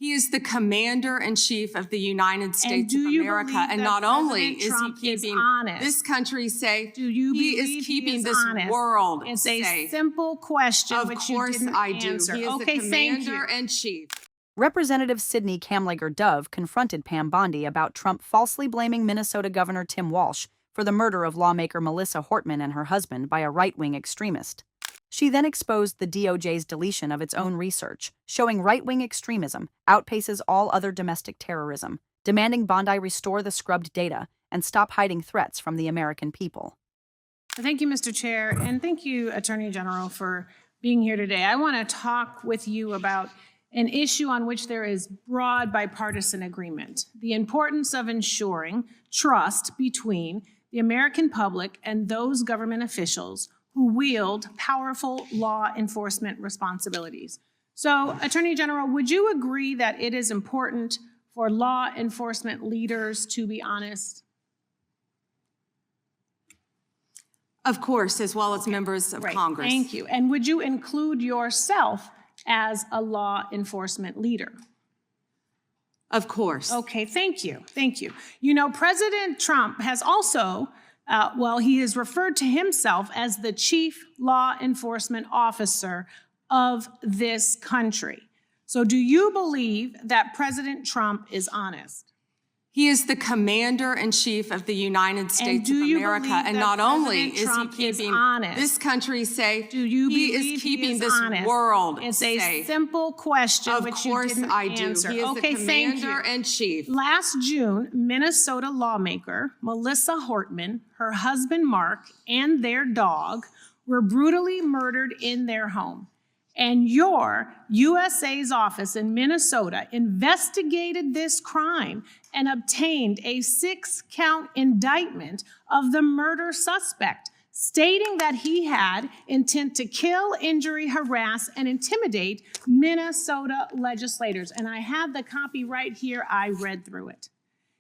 He is the commander-in-chief of the United States of America, and not only is he keeping this country safe, he is keeping this world safe. It's a simple question, which you didn't answer. He is the commander-in-chief. Representative Sidney Kamlager-Dove confronted Pam Bondi about Trump falsely blaming Minnesota Governor Tim Walsh for the murder of lawmaker Melissa Hortman and her husband by a right-wing extremist. She then exposed the DOJ's deletion of its own research, showing right-wing extremism outpaces all other domestic terrorism, demanding Bondi restore the scrubbed data and stop hiding threats from the American people. Thank you, Mr. Chair, and thank you, Attorney General, for being here today. I want to talk with you about an issue on which there is broad bipartisan agreement: the importance of ensuring trust between the American public and those government officials who wield powerful law enforcement responsibilities. So, Attorney General, would you agree that it is important for law enforcement leaders to be honest? Of course, as well as members of Congress. Thank you. And would you include yourself as a law enforcement leader? Of course. Okay, thank you. Thank you. You know, President Trump has also, he has referred to himself as the chief law enforcement officer of this country. So do you believe that President Trump is honest? He is the commander-in-chief of the United States of America, and not only is he keeping this country safe, he is keeping this world safe. It's a simple question, which you didn't answer. He is the commander-in-chief. Last June, Minnesota lawmaker Melissa Hortman, her husband Mark, and their dog were brutally murdered in their home. And your USA's office in Minnesota investigated this crime and obtained a 6-count indictment of the murder suspect, stating that he had intent to kill, injury, harass, and intimidate Minnesota legislators. And I have the copy right here. I read through it.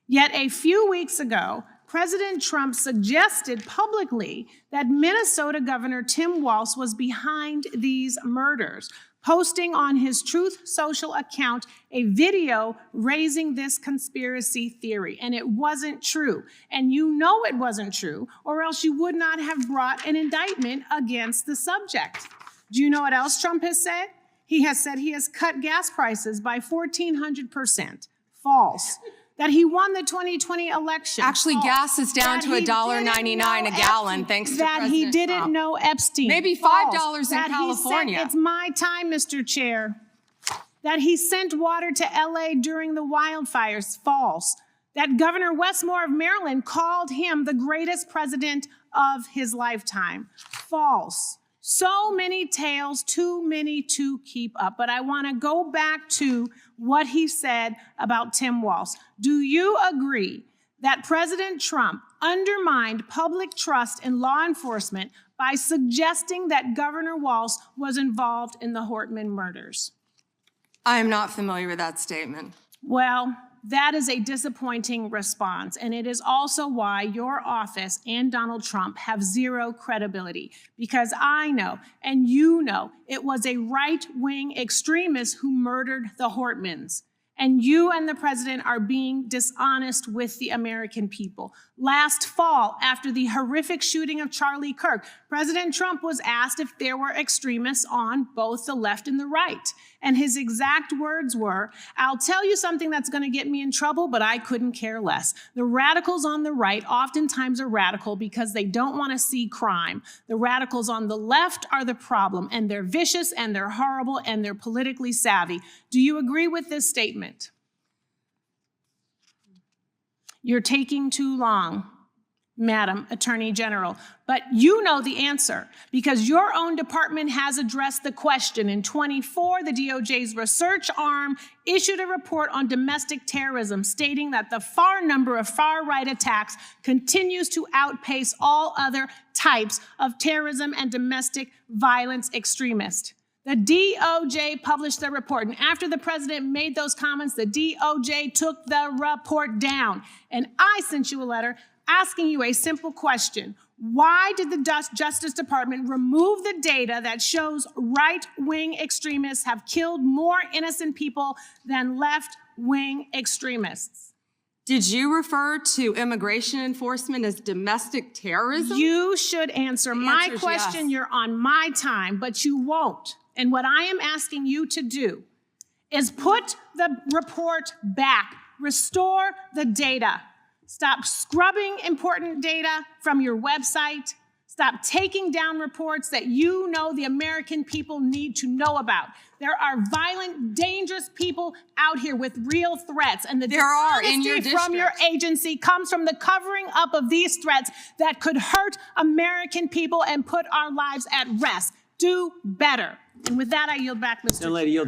Yet a few weeks ago, President Trump suggested publicly that Minnesota Governor Tim Walsh was behind these murders, posting on his Truth Social account a video raising this conspiracy theory. And it wasn't true. And you know it wasn't true, or else you would not have brought an indictment against the subject. Do you know what else Trump has said? He has said he has cut gas prices by 1,400%. False. That he won the 2020 election. Actually, gas is down to $1.99 a gallon, thanks to President Trump. That he didn't know Epstein. Maybe $5 in California. It's my time, Mr. Chair. That he sent water to LA during the wildfires. False. That Governor Westmore of Maryland called him the greatest president of his lifetime. False. So many tales, too many to keep up. But I want to go back to what he said about Tim Walsh. Do you agree that President Trump undermined public trust in law enforcement by suggesting that Governor Walsh was involved in the Hortman murders? I am not familiar with that statement. Well, that is a disappointing response, and it is also why your office and Donald Trump have zero credibility, because I know, and you know, it was a right-wing extremist who murdered the Hortmans. And you and the president are being dishonest with the American people. Last fall, after the horrific shooting of Charlie Kirk, President Trump was asked if there were extremists on both the left and the right. And his exact words were, "I'll tell you something that's going to get me in trouble, but I couldn't care less. The radicals on the right oftentimes are radical because they don't want to see crime. The radicals on the left are the problem, and they're vicious, and they're horrible, and they're politically savvy." Do you agree with this statement? You're taking too long, Madam Attorney General. But you know the answer, because your own department has addressed the question. In 24, the DOJ's research arm issued a report on domestic terrorism, stating that the far number of far-right attacks continues to outpace all other types of terrorism and domestic violence extremists. The DOJ published the report, and after the president made those comments, the DOJ took the report down. And I sent you a letter asking you a simple question. Why did the Justice Department remove the data that shows right-wing extremists have killed more innocent people than left-wing extremists? Did you refer to immigration enforcement as domestic terrorism? You should answer my question. Yes. You're on my time, but you won't. And what I am asking you to do is put the report back, restore the data. Stop scrubbing important data from your website. Stop taking down reports that you know the American people need to know about. There are violent, dangerous people out here with real threats, and the dishonesty from your agency comes from the covering up of these threats that could hurt American people and put our lives at risk. Do better. And with that, I yield back, Mr. Chair.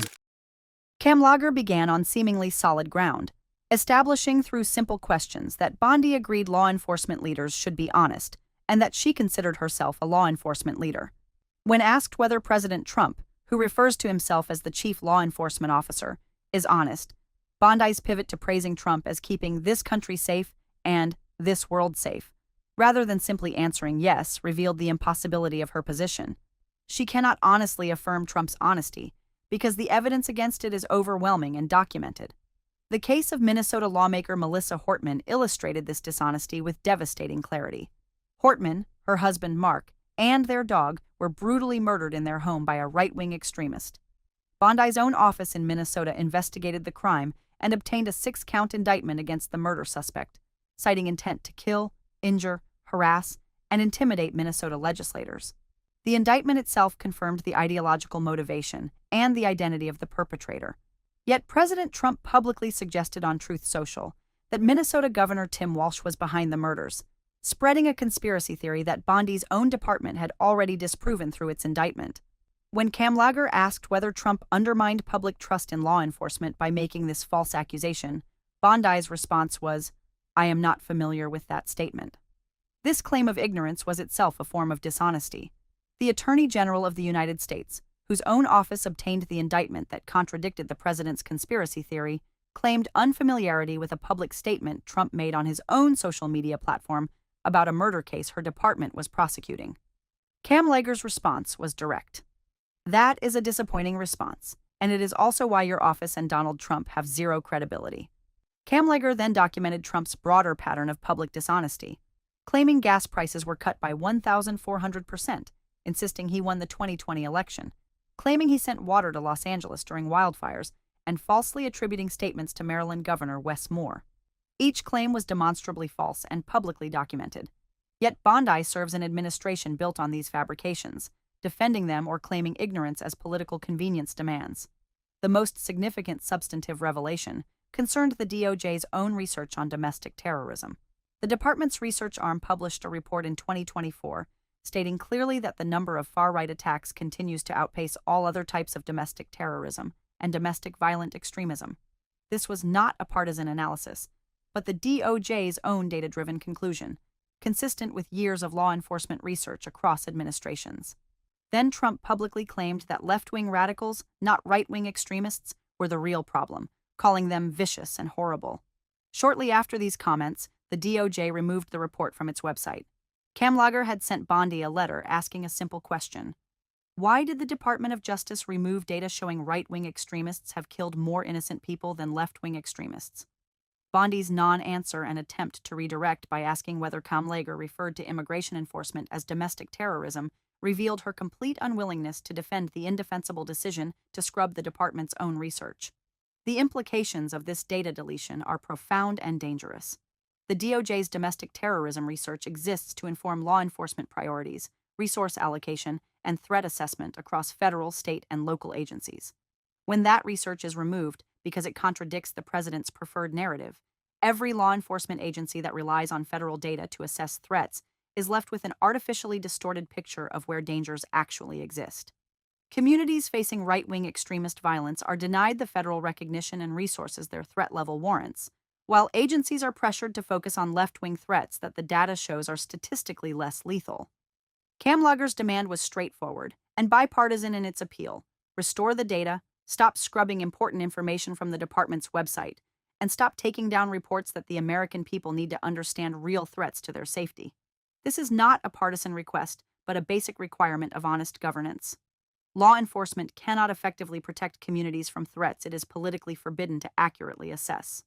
Kamlager began on seemingly solid ground, establishing through simple questions that Bondi agreed law enforcement leaders should be honest, and that she considered herself a law enforcement leader. When asked whether President Trump, who refers to himself as the chief law enforcement officer, is honest, Bondi's pivot to praising Trump as keeping this country safe and this world safe, rather than simply answering yes, revealed the impossibility of her position. She cannot honestly affirm Trump's honesty because the evidence against it is overwhelming and documented. The case of Minnesota lawmaker Melissa Hortman illustrated this dishonesty with devastating clarity. Hortman, her husband Mark, and their dog were brutally murdered in their home by a right-wing extremist. Bondi's own office in Minnesota investigated the crime and obtained a 6-count indictment against the murder suspect, citing intent to kill, injure, harass, and intimidate Minnesota legislators. The indictment itself confirmed the ideological motivation and the identity of the perpetrator. Yet President Trump publicly suggested on Truth Social that Minnesota Governor Tim Walsh was behind the murders, spreading a conspiracy theory that Bondi's own department had already disproven through its indictment. When Kamlager asked whether Trump undermined public trust in law enforcement by making this false accusation, Bondi's response was, "I am not familiar with that statement." This claim of ignorance was itself a form of dishonesty. The Attorney General of the United States, whose own office obtained the indictment that contradicted the president's conspiracy theory, claimed unfamiliarity with a public statement Trump made on his own social media platform about a murder case her department was prosecuting. Kamlager's response was direct. That is a disappointing response, and it is also why your office and Donald Trump have zero credibility. Kamlager then documented Trump's broader pattern of public dishonesty, claiming gas prices were cut by 1,400%, insisting he won the 2020 election, claiming he sent water to Los Angeles during wildfires, and falsely attributing statements to Maryland Governor Wes Moore. Each claim was demonstrably false and publicly documented. Yet Bondi serves an administration built on these fabrications, defending them or claiming ignorance as political convenience demands. The most significant substantive revelation concerned the DOJ's own research on domestic terrorism. The department's research arm published a report in 2024 stating clearly that the number of far-right attacks continues to outpace all other types of domestic terrorism and domestic violent extremism. This was not a partisan analysis, but the DOJ's own data-driven conclusion, consistent with years of law enforcement research across administrations. Then Trump publicly claimed that left-wing radicals, not right-wing extremists, were the real problem, calling them vicious and horrible. Shortly after these comments, the DOJ removed the report from its website. Kamlager had sent Bondi a letter asking a simple question. Why did the Department of Justice remove data showing right-wing extremists have killed more innocent people than left-wing extremists? Bondi's non-answer and attempt to redirect by asking whether Kamlager referred to immigration enforcement as domestic terrorism revealed her complete unwillingness to defend the indefensible decision to scrub the department's own research. The implications of this data deletion are profound and dangerous. The DOJ's domestic terrorism research exists to inform law enforcement priorities, resource allocation, and threat assessment across federal, state, and local agencies. When that research is removed because it contradicts the president's preferred narrative, every law enforcement agency that relies on federal data to assess threats is left with an artificially distorted picture of where dangers actually exist. Communities facing right-wing extremist violence are denied the federal recognition and resources their threat level warrants, while agencies are pressured to focus on left-wing threats that the data shows are statistically less lethal. Kamlager's demand was straightforward and bipartisan in its appeal: restore the data, stop scrubbing important information from the department's website, and stop taking down reports that the American people need to understand real threats to their safety. This is not a partisan request, but a basic requirement of honest governance. Law enforcement cannot effectively protect communities from threats it is politically forbidden to accurately assess.